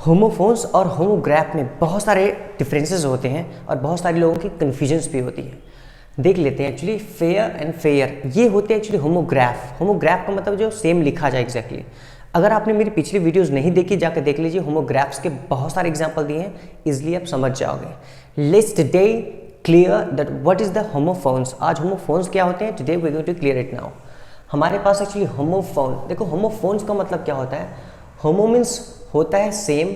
Homophones और homograph में बहुत सारे डिफरेंसेस होते हैं और बहुत सारे लोगों की कन्फ्यूजन्स भी होती है। देख लेते हैं। एक्चुअली फेयर एंड फेयर ये होते हैं एक्चुअली होमोग्राफ। होमोग्राफ का मतलब जो सेम लिखा जाए एग्जैक्टली। अगर आपने मेरी पिछली वीडियोस नहीं देखी जाकर देख लीजिए, होमोग्राफ्स के बहुत सारे एग्जाम्पल दिए हैं, इजिली आप समझ जाओगे। Let's today clear that what is the homophones. आज होमोफोन्स क्या होते हैं, today we are going to clear it now. हमारे पास एक्चुअली होमोफोन, देखो होमोफोन्स का मतलब क्या होता है। होमो मीन्स होता है सेम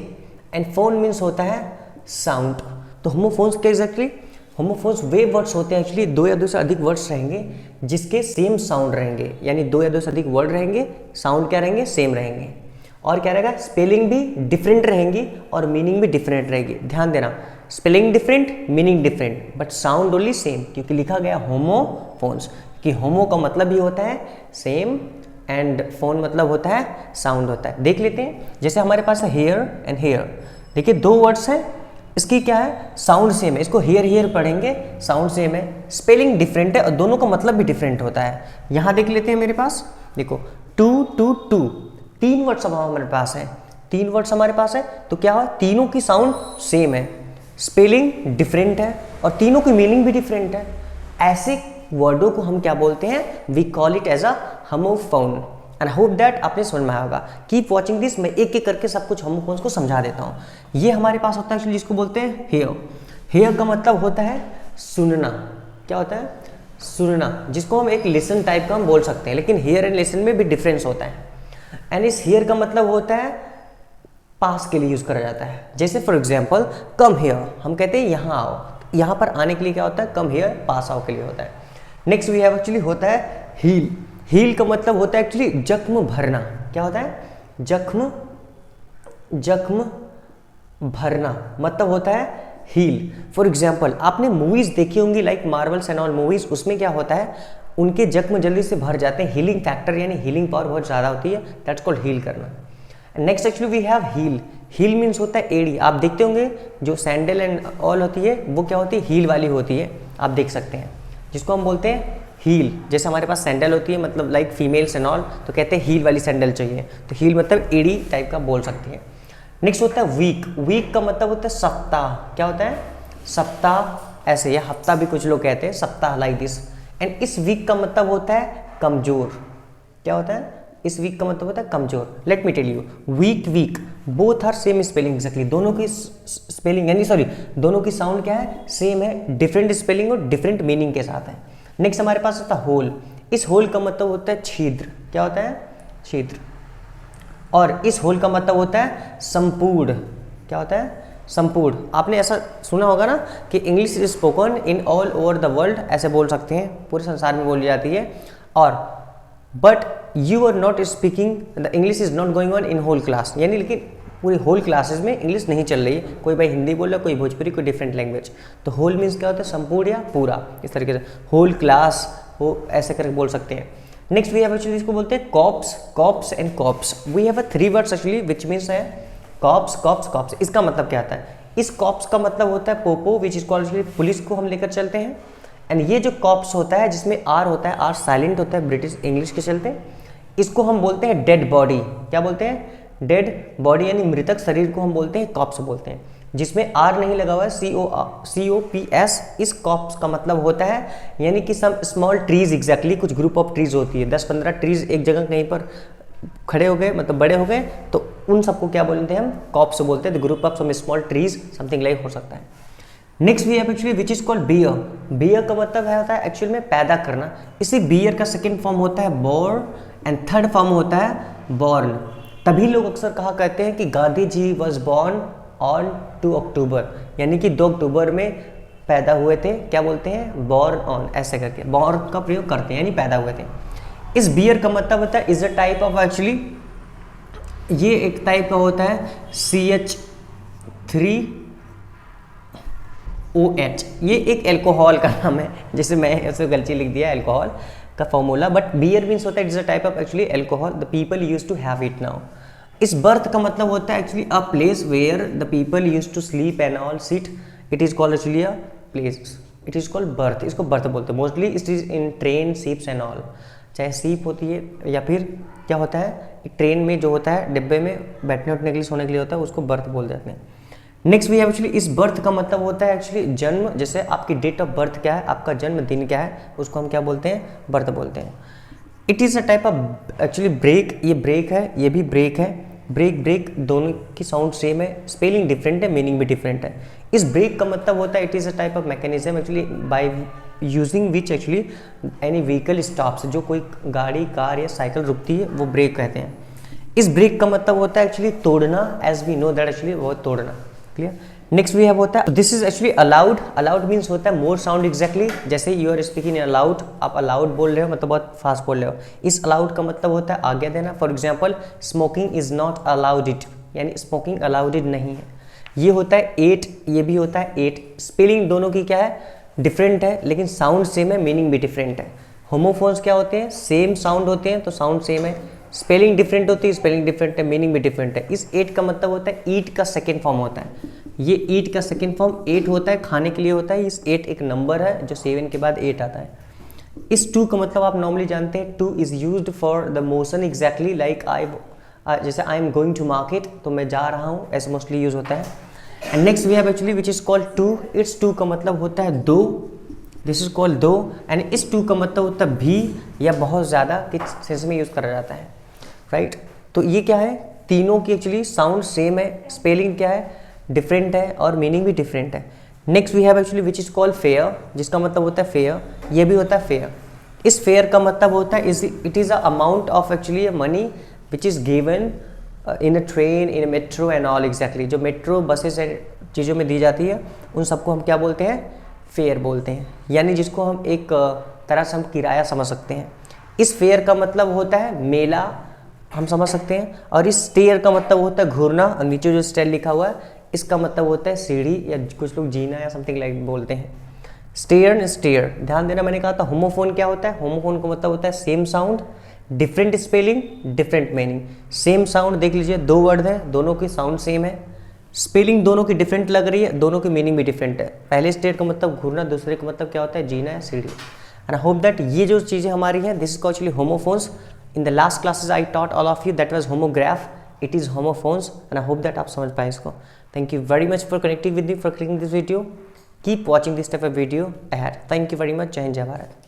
एंड फोन मीन्स होता है साउंड। तो होमोफोन्स क्या एग्जैक्टली, होमोफोन्स वे वर्ड्स होते हैं एक्चुअली, दो या दो से अधिक वर्ड्स रहेंगे जिसके सेम साउंड रहेंगे, यानी दो या दो से अधिक वर्ड रहेंगे, साउंड क्या रहेंगे, सेम रहेंगे। और क्या रहेगा, स्पेलिंग भी डिफरेंट रहेंगी और मीनिंग भी डिफरेंट रहेगी। ध्यान देना, spelling different, meaning different, but sound only same, क्योंकि लिखा गया होमोफोन्स। कि होमो का मतलब भी होता है सेम एंड फोन मतलब होता है साउंड होता है। देख लेते हैं, जैसे हमारे पास है हेयर एंड हेयर। देखिए दो वर्ड्स हैं, इसकी क्या है, साउंड सेम है, इसको हेयर हेयर पढ़ेंगे, साउंड सेम है, स्पेलिंग डिफरेंट है और दोनों का मतलब भी डिफरेंट होता है। यहाँ देख लेते हैं मेरे पास, देखो टू टू टू, तीन वर्ड्स अब हमारे पास है, तीन वर्ड्स हमारे पास है, तो क्या हुआ, तीनों की साउंड सेम है, स्पेलिंग डिफरेंट है और तीनों की मीनिंग भी डिफरेंट है। ऐसे वर्डों को हम क्या बोलते हैं, we call it as a homophone. And hope that आपने समझ में आया होगा। कीप वॉचिंग दिस, मैं एक एक करके सब कुछ होमोफोन्स को समझा देता हूँ। ये हमारे पास होता है एक्चुअली, जिसको बोलते हैं हेयर। हेयर का मतलब होता है सुनना। क्या होता है, सुनना, जिसको हम एक लिसन टाइप का हम बोल सकते हैं, लेकिन हेयर एंड लिसन में भी डिफरेंस होता है। एंड इस हेयर का मतलब होता है पास के लिए यूज करा जाता है। जैसे फॉर एग्जाम्पल कम हेयर, हम कहते हैं यहाँ आओ, यहाँ पर आने के लिए क्या होता है, कम हेयर, पास आओ के लिए होता है। नेक्स्ट वी हैव एक्चुअली होता है हील। हील का मतलब होता है एक्चुअली जख्म भरना। क्या होता है, जख्म, जख्म भरना मतलब होता है हील। फॉर एग्जाम्पल आपने मूवीज देखी होंगी like Marvels and all movies, उसमें क्या होता है, उनके जख्म जल्दी से भर जाते हैं, हीलिंग फैक्टर यानी हीलिंग पावर बहुत ज़्यादा होती है, दैट्स कॉल्ड हील करना। Next actually we have heal. Heal means होता है एड़ी। आप देखते होंगे जो सैंडल एंड ऑल होती है वो क्या होती है, हील वाली होती है, आप देख सकते हैं, जिसको हम बोलते हैं हील। जैसे हमारे पास सैंडल होती है, मतलब लाइक फीमेल्स एंड ऑल, तो कहते हैं हील वाली सैंडल चाहिए, तो हील मतलब एड़ी टाइप का बोल सकते हैं। नेक्स्ट होता है वीक। वीक का मतलब होता है सप्ताह। क्या होता है, सप्ताह, ऐसे, या हफ्ता भी कुछ लोग कहते हैं, सप्ताह लाइक दिस। एंड इस वीक का मतलब होता है कमजोर। क्या होता है, इस वीक का मतलब होता है कमजोर। Let me tell you, weak week both are same spelling exactly, दोनों की स्पेलिंग यानी सॉरी दोनों की साउंड क्या है, सेम है, डिफरेंट स्पेलिंग और डिफरेंट मीनिंग के साथ है। नेक्स्ट हमारे पास होता है होल। इस होल का मतलब होता है छिद्र। क्या होता है, छिद्र। और इस होल का मतलब होता है संपूर्ण। क्या होता है, संपूर्ण। आपने ऐसा सुना होगा ना कि English is spoken in all over the world, ऐसे बोल सकते हैं, पूरे संसार में बोली जाती है। और but you are not speaking, the English is not going on in whole class, यानी लेकिन पूरी होल क्लासेस में इंग्लिश नहीं चल रही है, कोई भाई हिंदी बोल रहा है, कोई भोजपुरी, कोई डिफरेंट लैंग्वेज। तो होल मीन्स क्या होता है, संपूर्ण या पूरा, इस तरीके से होल क्लास हो ऐसे करके बोल सकते हैं। नेक्स्ट वी हैव एक्चुअली इसको बोलते हैं copse. Copse and copse, we have a three words actually which means है कॉप्स, कॉप्स, कॉप्स। इसका मतलब क्या आता है, इस कॉप्स का मतलब होता है Poopó which is called, police को हम लेकर चलते हैं। एंड ये जो कॉप्स होता है जिसमें आर होता है, आर साइलेंट होता है ब्रिटिश इंग्लिश के चलते, इसको हम बोलते हैं डेड बॉडी। क्या बोलते हैं, डेड बॉडी, यानी मृतक शरीर को हम बोलते हैं कॉप्स बोलते हैं, जिसमें आर नहीं लगा हुआ है, COPS। इस कॉप्स का मतलब होता है यानी कि सम स्मॉल ट्रीज एग्जैक्टली, कुछ ग्रुप ऑफ ट्रीज होती है, 10-15 ट्रीज एक जगह कहीं पर खड़े हो गए, मतलब बड़े हो गए, तो उन सबको क्या बोलते हैं हम, कॉप्स बोलते हैं, the group of some small trees, something like हो सकता है। Next we have actually which is called beer. Beer का मतलब है होता है एक्चुअल में पैदा करना। इसी बियर का सेकेंड फॉर्म होता है बोर एंड थर्ड फॉर्म होता है बॉर्न। तभी लोग अक्सर कहा कहते हैं कि Gandhi ji was born on 2 अक्टूबर, यानी कि 2 अक्टूबर में पैदा हुए थे। क्या बोलते हैं, बॉर्न ऑन, ऐसे करके बॉर्न का प्रयोग करते हैं, यानी पैदा हुए थे। इस बियर का मतलब होता है is a type of actually, ये एक टाइप का होता है CH3OH, ये एक एल्कोहल का नाम है, जैसे मैं ऐसे गलती लिख दिया एल्कोहल का फॉर्मूला, बट बियर मीन्स होता है it is a type of actually alcohol, the people use to have it now. इस बर्थ का मतलब होता है actually a place where the people use to sleep and all sit, it is called actually a place, it is called berth, इसको berth बोलते हैं। Mostly it is in train, ships and all, चाहे ship होती है या फिर क्या होता है ट्रेन में जो होता है डिब्बे में बैठने उठने के लिए सोने के लिए होता है, उसको बर्थ बोल देते हैं। नेक्स्ट भी है एक्चुअली इस बर्थ का मतलब होता है एक्चुअली जन्म, जैसे आपकी डेट ऑफ बर्थ क्या है, आपका जन्म दिन क्या है, उसको हम क्या बोलते हैं, बर्थ बोलते हैं। It is a type of actually break, ये ब्रेक है, ये भी ब्रेक है, ब्रेक ब्रेक दोनों की साउंड सेम है, स्पेलिंग डिफरेंट है, मीनिंग भी डिफरेंट है। इस ब्रेक का मतलब होता है it is a type of mechanism actually by using which actually any vehicle stops, जो कोई गाड़ी कार या साइकिल रुकती है वो ब्रेक कहते हैं। इस ब्रेक का मतलब होता है एक्चुअली तोड़ना, as we know that actually वो तोड़ना। क्लियर। नेक्स्ट वी हैव होता है this is actually allowed, aloud means होता है मोर साउंड एग्जैक्टली, जैसे you are speaking in aloud, आप अलाउड बोल रहे हो मतलब बहुत फास्ट बोल रहे हो। इस अलाउड का मतलब होता है आज्ञा देना। For example smoking is not allowed it, यानी स्मोकिंग अलाउड इट नहीं है। ये होता है एट, ये भी होता है एट। स्पेलिंग दोनों की क्या है, डिफरेंट है, लेकिन साउंड सेम है, मीनिंग भी डिफरेंट है। होमोफोन्स क्या होते हैं, सेम साउंड होते हैं तो साउंड सेम है, स्पेलिंग डिफरेंट होती है, स्पेलिंग डिफरेंट है, मीनिंग भी डिफरेंट है। इस एट का मतलब होता है ईट का सेकेंड फॉर्म होता है। ये ईट का सेकेंड फॉर्म एट होता है, खाने के लिए होता है। इस एट एक नंबर है जो 7 के बाद 8 आता है। इस टू का मतलब आप नॉर्मली जानते हैं, to is used for the motion exactly like I, जैसे I am going to market, तो मैं जा रहा हूँ, ऐसे मोस्टली यूज होता है। And next we have actually which is called to. It's two का मतलब होता है दो, दिस इज कॉल्ड दो। एंड इस टू का मतलब होता है भी या बहुत ज़्यादा, किस सेंस में यूज़ करा जाता है, राइट। तो ये क्या है, तीनों की एक्चुअली साउंड सेम है, स्पेलिंग क्या है, डिफरेंट है, और मीनिंग भी डिफरेंट है। Next we have actually which is called fair, जिसका मतलब होता है फेयर, ये भी होता है फेयर। इस फेयर का मतलब होता है it is a amount of actually money which is given in a train, in a metro and all exactly. जो मेट्रो बसेस चीज़ों में दी जाती है उन सबको हम क्या बोलते हैं, फेयर बोलते हैं, यानी जिसको हम एक तरह से हम किराया समझ सकते हैं। इस फेयर का मतलब होता है मेला, हम समझ सकते हैं। और इस स्टेयर का मतलब होता है घूरना, और नीचे जो स्टेयर लिखा हुआ है इसका मतलब होता है सीढ़ी, या कुछ लोग जीना या समथिंग लाइक बोलते हैं। स्टेयर एंड स्टेयर, ध्यान देना, मैंने कहा था होमोफोन क्या होता है, होमोफोन का मतलब होता है same sound, different spelling, different meaning. Same sound देख लीजिए, दो वर्ड हैं, दोनों की साउंड सेम है, स्पेलिंग दोनों की डिफरेंट लग रही है, दोनों की मीनिंग भी डिफरेंट है। पहले स्टेयर का मतलब घूरना, दूसरे का मतलब क्या होता है, जीना या सीढ़ी। एंड आई होप दैट ये जो चीज़ें हमारी हैं, this is actually homophones. In the last classes I taught all of you that was homograph, it is homophones, and I hope that आप समझ पाए इसको। Thank you very much for connecting with me, for clicking this video. Keep watching this type of video ahead. Thank you very much. जय हिंद, जय भारत।